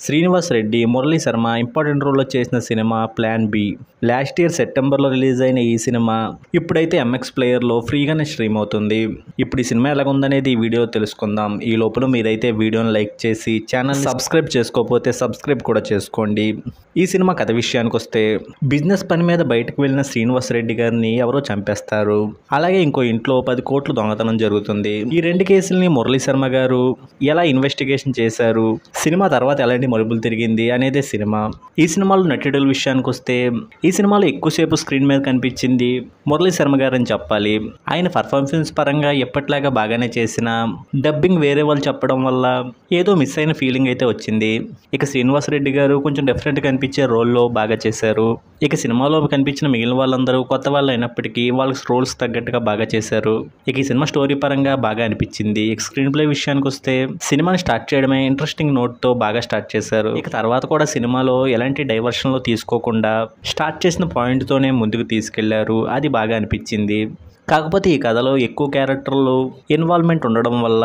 Srinivas Reddy, Murali Sharma important రోల్లో చేసిన cinema plan B. Last year సెప్టెంబర్లో రిలీజ్ అయిన ఈ సినిమా ఇప్పుడైతే ఎంఎక్స్ ప్లేయర్లో ఫ్రీగానే స్ట్రీమ్ అవుతుంది. ఇప్పుడు ఈ సినిమా ఎలాగుందనేది ఈ వీడియో తెలుసుకుందాం. ఈ లోపల మీరైతే వీడియోని లైక్ చేసి ఛానల్ సబ్స్క్రైబ్ చేసుకోకపోతే సబ్స్క్రైబ్ కూడా చేసుకోండి. ఈ సినిమా కథ విషయానికి వస్తే, బిజినెస్ పని మీద బయటకు వెళ్ళిన శ్రీనివాస్ రెడ్డి గారిని ఎవరో చంపేస్తారు. అలాగే ఇంకో ఇంట్లో 10 కోట్లు దొంగతనం జరుగుతుంది. ఈ 2 కేసుల్ని మురళీ శర్మ గారు ఎలా ఇన్వెస్టిగేషన్ చేశారు, సినిమా తర్వాత ఎలాంటి మలుపులు తిరిగింది అనేదే సినిమా. ఈ సినిమాలో నటుల విషయానికి వస్తే, ఈ సినిమాలో ఎక్కువసేపు స్క్రీన్ మీద కనిపించింది మురళీ శర్మ గారు అని చెప్పాలి. ఆయన పర్ఫార్మెన్స్ పరంగా ఎప్పట్లాగా బాగానే చేసిన, డబ్బింగ్ వేరే వాళ్ళు చెప్పడం వల్ల ఏదో మిస్ అయిన ఫీలింగ్ అయితే వచ్చింది. ఇక శ్రీనివాస్ రెడ్డి గారు కొంచెం డిఫరెంట్ కనిపించే రోల్లో బాగా చేశారు. ఇక సినిమాలో కనిపించిన మిగిలిన వాళ్ళందరూ కొత్త వాళ్ళు అయినప్పటికీ వాళ్ళకి రోల్స్ తగ్గట్టుగా బాగా చేశారు. ఇక ఈ సినిమా స్టోరీ పరంగా బాగా అనిపించింది. ఇక స్క్రీన్ ప్లే విషయానికి వస్తే, సినిమాని స్టార్ట్ చేయడమే ఇంట్రెస్టింగ్ నోట్తో బాగా స్టార్ట్ చేశారు. ఇక తర్వాత కూడా సినిమాలో ఎలాంటి డైవర్షన్లో తీసుకోకుండా స్టార్ట్ చేసిన పాయింట్తోనే ముందుకు తీసుకెళ్లారు. అది బాగా అనిపించింది. కాకపోతే ఈ కథలో ఎక్కువ క్యారెక్టర్లు ఇన్వాల్వ్మెంట్ ఉండడం వల్ల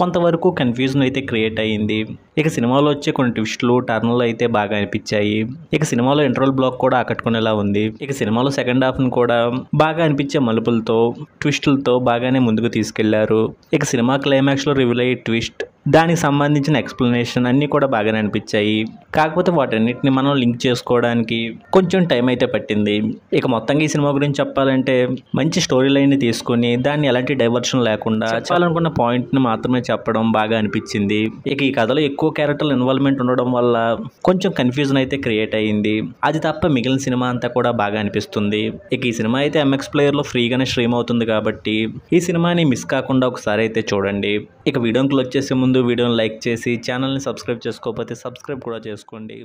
కొంతవరకు కన్ఫ్యూజన్ అయితే క్రియేట్ అయ్యింది. ఇక సినిమాలో వచ్చే కొన్ని ట్విస్టులు, టర్న్లు అయితే బాగా అనిపించాయి. ఇక సినిమాలో ఇంటర్వల్ బ్లాక్ కూడా ఆకట్టుకునేలా ఉంది. ఇక సినిమాలో సెకండ్ హాఫ్ను కూడా బాగా అనిపించే మలుపులతో, ట్విస్టులతో బాగానే ముందుకు తీసుకెళ్లారు. ఇక సినిమా క్లైమాక్స్లో రివీల్ అయ్యే ట్విస్ట్, దానికి సంబంధించిన ఎక్స్ప్లెనేషన్ అన్నీ కూడా బాగానే అనిపించాయి. కాకపోతే వాటన్నిటిని మనం లింక్ చేసుకోవడానికి కొంచెం టైం అయితే పట్టింది. ఇక మొత్తంగా ఈ సినిమా గురించి చెప్పాలంటే, మంచి స్టోరీ లైన్ని తీసుకొని దాన్ని ఎలాంటి డైవర్షన్ లేకుండా చెప్పాలనుకున్న పాయింట్ని మాత్రమే చెప్పడం బాగా అనిపించింది. ఇక ఈ కథలో ఎక్కువ క్యారెక్టర్ల ఇన్వాల్వ్మెంట్ ఉండడం వల్ల కొంచెం కన్ఫ్యూజన్ అయితే క్రియేట్ అయ్యింది. అది తప్ప మిగిలిన సినిమా అంతా కూడా బాగా అనిపిస్తుంది. ఇక ఈ సినిమా అయితే ఎంఎక్స్ ప్లేయర్లో ఫ్రీగానే స్ట్రీమ్ అవుతుంది కాబట్టి ఈ సినిమాని మిస్ కాకుండా ఒకసారి అయితే చూడండి. ఇక వీడియోకి క్లోజ్ చేసే ముందు వీడియోని లైక్ చేసి ఛానల్ని సబ్స్క్రైబ్ చేసుకోకపోతే సబ్స్క్రైబ్ కూడా చేసుకోండి.